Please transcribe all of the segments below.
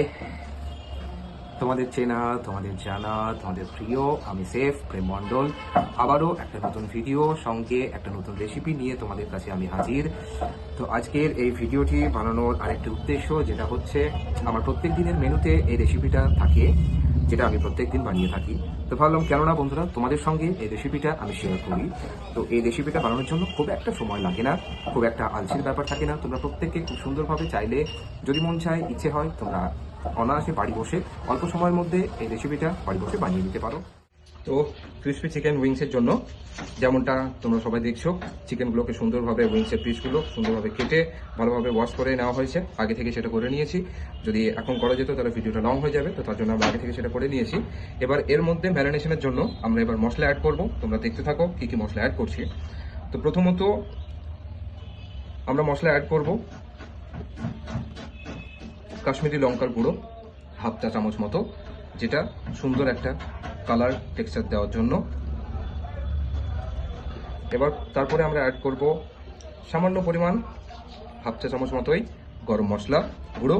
High, তোমাদের চেনা, তোমাদের জানা, তোমাদের প্রিয় আমি সেফ প্রেম মণ্ডল। আবারও একটা নতুন ভিডিও সঙ্গে একটা নতুন রেসিপি নিয়ে তোমাদের কাছে আমি হাজির। তো আজকের এই ভিডিওটি বানানোর আরেকটি উদ্দেশ্য, যেটা হচ্ছে আমার প্রত্যেক দিনের মেনুতে এই রেসিপিটা থাকে, যেটা আমি প্রত্যেক দিন বানিয়ে থাকি। তো ভাবলাম কেননা বন্ধুরা তোমাদের সঙ্গে এই রেসিপিটা আমি শেয়ার করি। তো এই রেসিপিটা বানানোর জন্য খুব একটা সময় লাগে না, খুব একটা আলসির ব্যাপার থাকে না। তোমরা প্রত্যেককে খুব সুন্দরভাবে চাইলে, যদি মন চায়, ইচ্ছে হয়, তোমরা অনায়াসে বাড়ি বসে অল্প সময়ের মধ্যে এই রেসিপিটা বাড়ি বসে বানিয়ে নিতে পারো। তো ক্রিসপি চিকেন উইংসের জন্য যেমনটা তোমরা সবাই দেখছো, চিকেনগুলোকে সুন্দরভাবে উইংসের পিসগুলো সুন্দরভাবে কেটে ভালোভাবে ওয়াশ করে নেওয়া হয়েছে। আগে থেকে সেটা করে নিয়েছি, যদি এখন করা যেত তাহলে ভিডিওটা লং হয়ে যাবে, তো তার জন্য আমরা আগে থেকে সেটা করে নিয়েছি। এবার এর মধ্যে ম্যারিনেশনের জন্য আমরা এবার মশলা অ্যাড করব। তোমরা দেখতে থাকো কী কী মশলা অ্যাড করছি। তো প্রথমত আমরা মশলা অ্যাড করব কাশ্মীরি লঙ্কার গুঁড়ো হাফ চা চামচ মতো, যেটা সুন্দর একটা কালার টেক্সচার দেওয়ার জন্য। এবার তারপরে আমরা অ্যাড করব সামান্য পরিমাণ হাফ চা চামচ মতোই গরম মশলা গুঁড়ো।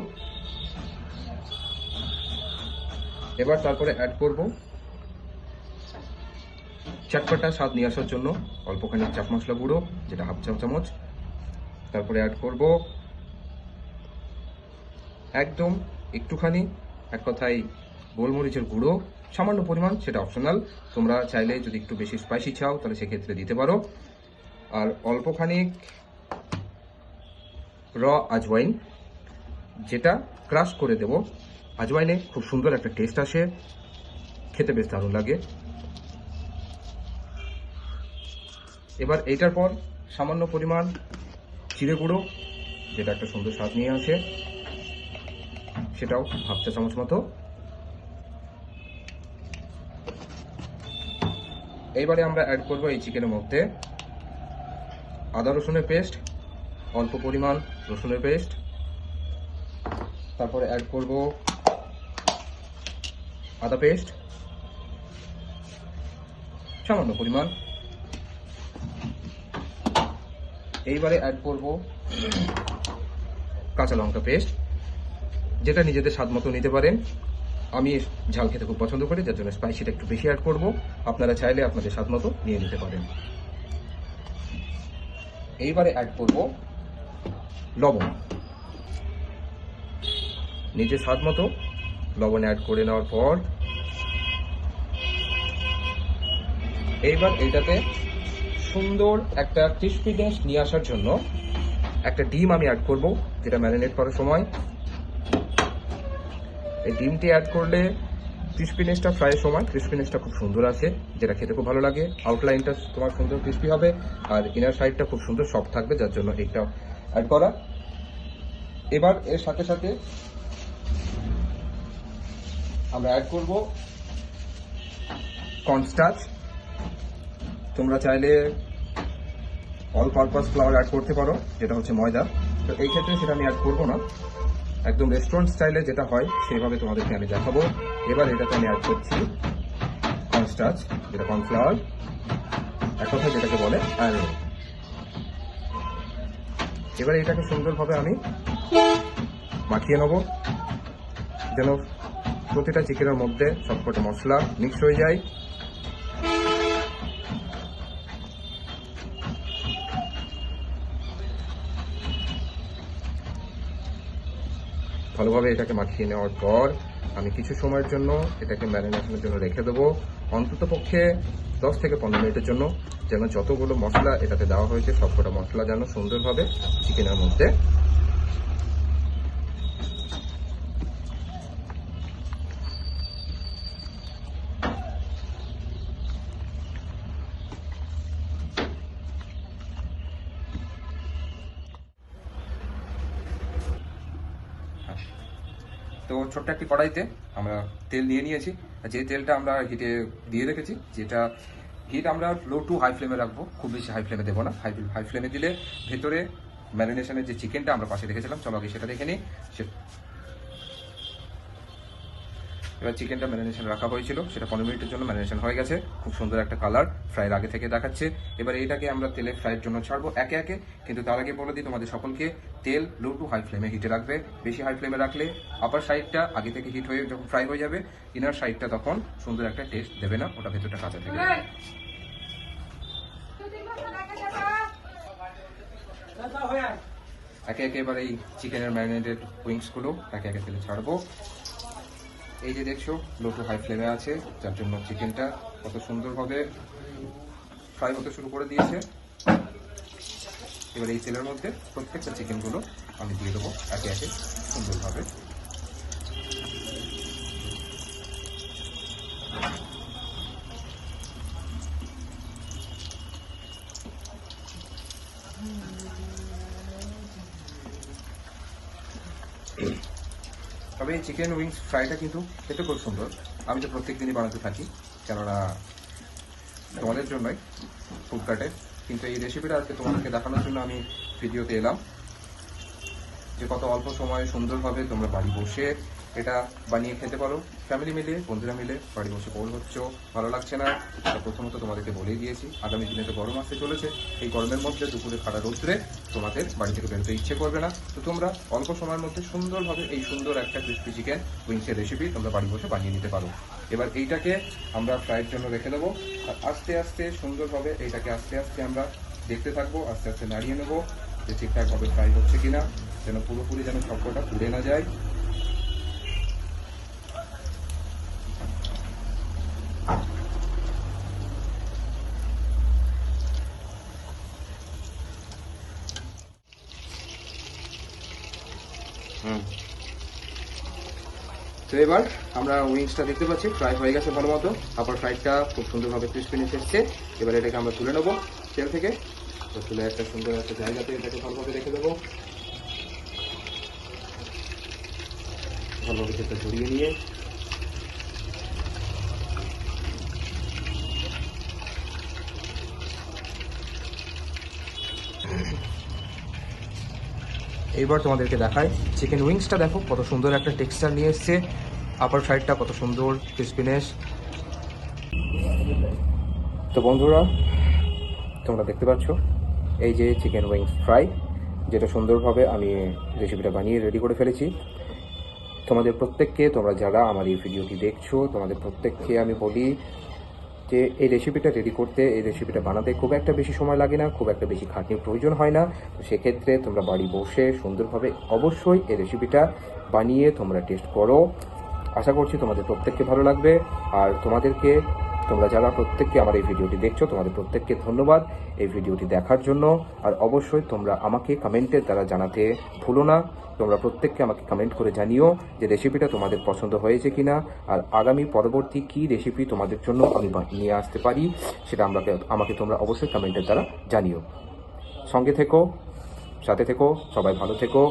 এবার তারপরে অ্যাড করব চটপটা স্বাদ নিয়ে আসার জন্য অল্পখানি চাট মশলা গুঁড়ো, যেটা হাফ চা চামচ। তারপরে অ্যাড করব একদম একটুখানি, এক কথায় গোলমরিচের গুঁড়ো সামান্য পরিমাণ, সেটা অপশনাল। তোমরা চাইলে যদি একটু বেশি স্পাইসি চাও তাহলে সেক্ষেত্রে দিতে পারো। আর অল্পখানি র আজওয়াইন, যেটা ক্রাশ করে দেব। আজওয়াইনে খুব সুন্দর একটা টেস্ট আসে, খেতে বেশ দারুণ লাগে। এবার এইটার পর সামান্য পরিমাণ জিরে গুঁড়ো, যেটা একটা সুন্দর স্বাদ নিয়ে আসে, সেটাও হাফ চা চামচ মতো। এইবারে আমরা অ্যাড করব এই চিকেনের মধ্যে আদা রসুনের পেস্ট, অল্প পরিমাণ রসুনের পেস্ট। তারপরে অ্যাড করব আদা পেস্ট সামান্য পরিমাণ। এইবারে অ্যাড করব কাঁচা লঙ্কা পেস্ট, যেটা নিজেদের স্বাদ মতো নিতে পারেন। আমি ঝাল খেতে খুব পছন্দ করি, যার জন্য স্পাইসিটা একটু বেশি অ্যাড করব। আপনারা চাইলে আপনাদের স্বাদ মতো নিয়ে নিতে পারেন। এইবারে অ্যাড করব লবণ, নিজের স্বাদ মতো লবণ অ্যাড করে নেওয়ার পর এইবার এইটাতে সুন্দর একটা ক্রিস্পিনেস নিয়ে আসার জন্য একটা ডিম আমি অ্যাড করব, যেটা ম্যারিনেট করার সময়। এই ডিমটি অ্যাড করলে ক্রিস্পিনেসটা ফ্রাইয়ের সময় ক্রিস্পিনেসটা খুব সুন্দর আসে, যেটা খেতে খুব ভালো লাগে। আউটলাইনটা তোমার সুন্দর ক্রিস্পি হবে আর ইনার সাইডটা খুব সুন্দর সফট থাকবে, যার জন্য এটা অ্যাড করা। এবার এর সাথে সাথে আমরা অ্যাড করব কর্নস্টার্চ। তোমরা চাইলে অল পারপাস ফ্লাওয়ার অ্যাড করতে পারো, যেটা হচ্ছে ময়দা। তো এই ক্ষেত্রে সেটা আমি অ্যাড করবো না, একদম রেস্টুরেন্ট স্টাইলে যেটা হয় সেইভাবে তোমাদেরকে আমি দেখাবো। এবার এটাতে আমি অ্যাড করছি কর্নস্টার্চ, যেটা কর্নফ্লাওয়ার, এক কথায় যেটাকে বলে অ্যারো। এবার এটাকে সুন্দরভাবে আমি মাখিয়ে নেব, যেন প্রতিটা চিকেনের মধ্যে সবকটা মশলা মিক্স হয়ে যায়। ভালোভাবে এটাকে মাখিয়ে নেওয়ার পর আমি কিছু সময়ের জন্য এটাকে ম্যারিনেশনের জন্য রেখে দেবো, অন্তত পক্ষে 10 থেকে 15 মিনিটের জন্য, যেন যতগুলো মশলা এটাতে দেওয়া হয়েছে সবকটা মশলা যেন সুন্দরভাবে চিকেনের মধ্যে তো ছোট্ট একটি কড়াইতে আমরা তেল নিয়ে নিয়েছি। যে তেলটা আমরা হিটে দিয়ে রেখেছি, যেটা হিট আমরা লো টু হাই ফ্লেমে রাখবো, খুব বেশি হাই ফ্লেমে দেবো না। হাই ফ্লেমে দিলে ভেতরে ম্যারিনেশনের যে চিকেনটা আমরা পাশে রেখেছিলাম, চলো আগে সেটা দেখে নিই। এবার চিকেনটা ম্যারিনেশন রাখা হয়েছিল, সেটা 15 মিনিটের জন্য ম্যারিনেশন হয়ে গেছে। খুব সুন্দর একটা কালার ফ্রাইয়ের আগে থেকে দেখাচ্ছে। এবার এইটাকে আমরা তেলে ফ্রাইয়ের জন্য ছাড়বো একে একে। কিন্তু তার আগে বলে দিই তোমাদের সকলকে, তেল লো টু হাই ফ্লেমে হিটে রাখবে। বেশি হাই ফ্লেমে রাখলে আপার সাইডটা আগে থেকে হিট হয়ে যখন ফ্রাই হয়ে যাবে, ইনার সাইডটা তখন সুন্দর একটা টেস্ট দেবে না, ওটা ভেতরটা কাঁচা থেকে যাবে। একে একে এবার এই চিকেনের ম্যারিনেটেড উইংসগুলো একে একে তেলে ছাড়বো। এই যে দেখছো লো টু হাই ফ্লেমে আছে, যার জন্য চিকেনটা কত সুন্দরভাবে ফ্রাই হতে শুরু করে দিয়েছে। এবার এই তেলের মধ্যে প্রত্যেকটা চিকেনগুলো আমি দিয়ে দেবো একে একে সুন্দরভাবে। তবে এই চিকেন উইংস ফ্রাইটা কিন্তু খেতে খুব সুন্দর। আমি তো প্রত্যেক দিনই বানাতে থাকি, কেননা তোমাদের জন্যই ফুডকার্টে। কিন্তু এই রেসিপিটা আজকে তোমাদেরকে দেখানোর জন্য আমি ভিডিওতে এলাম, যে কত অল্প সময়ে সুন্দরভাবে তোমরা বাড়ি বসে এটা বানিয়ে খেতে পারো। ফ্যামিলি মিলে, বন্ধুরা মিলে বাড়ি বসে বোর হচ্ছ, ভালো লাগছে না, এটা প্রথমত তোমাদেরকে বলেই দিয়েছি। আগামী দিনে তো গরম আসতে চলেছে, এই গরমের মধ্যে দুপুরে খাড়া রোদ্রে তোমাদের বাড়ি থেকে বেরোতে ইচ্ছে করবে না। তো তোমরা অল্প সময়ের মধ্যে সুন্দরভাবে এই সুন্দর একটা ক্রিস্পি চিকেন উইংসের রেসিপি তোমরা বাড়ি বসে বানিয়ে নিতে পারো। এবার এইটাকে আমরা ফ্রাইয়ের জন্য রেখে দেবো, আর আস্তে আস্তে সুন্দরভাবে এইটাকে আস্তে আস্তে আমরা দেখতে থাকবো, আস্তে আস্তে নাড়িয়ে নেবো যে ঠিকঠাকভাবে ফ্রাই হচ্ছে কিনা, যেন পুরোপুরি যেন সবকটা পুড়ে না যায়। তো এবার আমরা উইংসটা দেখতে পাচ্ছি ফ্রাই হয়ে গেছে ভালো মতো, আবার ফ্রাইটা খুব সুন্দরভাবে ক্রিস্পিনেস এসছে। এবার এটাকে আমরা তুলে নেবো তেল থেকে। তো তুলে একটা সুন্দর একটা জায়গাতে এটাকে ভালোভাবে রেখে দেবো, ভালোভাবে সেটা ঝরিয়ে নিয়ে। এইবার তোমাদেরকে দেখায় চিকেন উইংসটা, দেখো কত সুন্দর একটা টেক্সচার নিয়ে এসছে, আপার সাইডটা কত সুন্দর ক্রিস্পিনেস। তো বন্ধুরা তোমরা দেখতে পাচ্ছ এই যে চিকেন উইংস ফ্রাই, যেটা সুন্দরভাবে আমি রেসিপিটা বানিয়ে রেডি করে ফেলেছি। তোমাদের প্রত্যেককে, তোমরা যারা আমার এই ভিডিওটি দেখছো, তোমাদের প্রত্যেককে আমি বলি যে এই রেসিপিটা রেডি করতে, এই রেসিপিটা বানাতে খুব একটা বেশি সময় লাগে না, খুব একটা বেশি খাটনির প্রয়োজন হয় না। তো সেক্ষেত্রে তোমরা বাড়ি বসে সুন্দরভাবে অবশ্যই এই রেসিপিটা বানিয়ে তোমরা টেস্ট করো। আশা করছি তোমাদের প্রত্যেককে ভালো লাগবে। আর তোমরা যারা প্রত্যেককে আমার এই ভিডিওটি দেখছো, তোমাদের প্রত্যেককে ধন্যবাদ এই ভিডিওটি দেখার জন্য। আর অবশ্যই তোমরা আমাকে কমেন্টের দ্বারা জানাতে ভুলো না। তোমরা প্রত্যেককে আমাকে কমেন্ট করে জানিও যে রেসিপিটা তোমাদের পছন্দ হয়েছে কিনা, আর আগামী পরবর্তী কী রেসিপি তোমাদের জন্য আমি নিয়ে আসতে পারি সেটা আমাকে তোমরা অবশ্যই কমেন্টের দ্বারা জানিও। সঙ্গে থেকো, সাথে থেকো, সবাই ভালো থেকো।